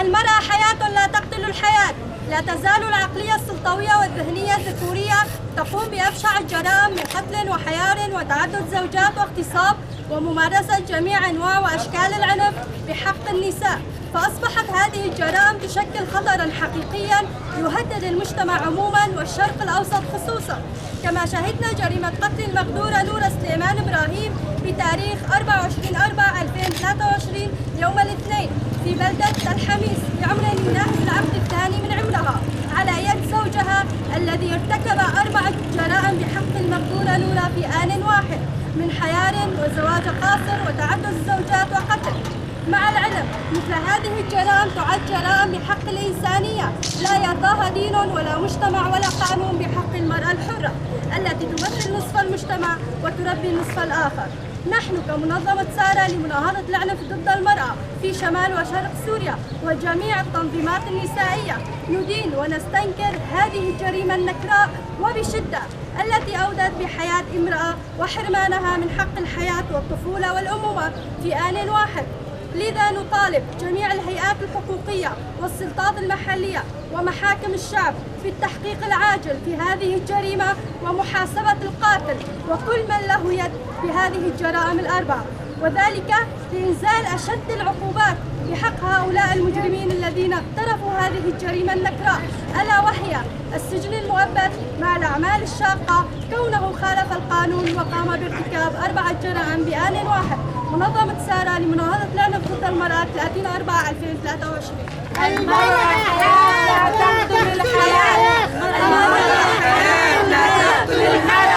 المرأة حياة لا تقتل الحياة. لا تزال العقلية السلطوية والذهنية الذكورية تقوم بأبشع الجرائم من قتل وحيار وتعدد زوجات واغتصاب وممارسة جميع أنواع وأشكال العنف بحق النساء، فأصبحت هذه الجرائم تشكل خطراً حقيقياً يهدد المجتمع عموماً والشرق الأوسط خصوصاً. كما شهدنا جريمة قتل المقدورة نورة سليمان إبراهيم بتاريخ 24/4/2023 يوم الاثنين في بلدة الحميس بعمر يناهز العقد الثاني من عمرها على يد زوجها الذي ارتكب 4 جرائم بحق المقدورة نورة في آن واحد من حيار وزواج قاصر وتعدد الزوجات وقتل. مع العلم مثل هذه الجرائم تعد جرائم بحق الإنسانية لا يرضاها دين ولا مجتمع ولا قانون بحق المرأة الحرة التي تمثل نصف المجتمع وتربي النصف الآخر. نحن كمنظمة سارة لمناهضة العنف ضد المرأة في شمال وشرق سوريا وجميع التنظيمات النسائية ندين ونستنكر هذه الجريمة النكراء وبشدة التي أودت بحياة امرأة وحرمانها من حق الحياة والطفولة والأمومة في آن واحد. لذا نطالب جميع الهيئات الحقوقية والسلطات المحلية ومحاكم الشعب بالتحقيق العاجل في هذه الجريمة ومحاسبة القاتل وكل من له يد بهذه الجرائم ال4، وذلك بإنزال أشد العقوبات بحق هؤلاء المجرمين الذين اقترفوا هذه الجريمة النكراء، ألا وهي السجن المؤبد مع الأعمال الشاقة كونه خالف القانون وقام بارتكاب 4 جرائم بآن واحد. منظمة سارة لمناهضة العنف ضد المرأة 30/4/2023. المرأة حياة لا تقتل الحياة.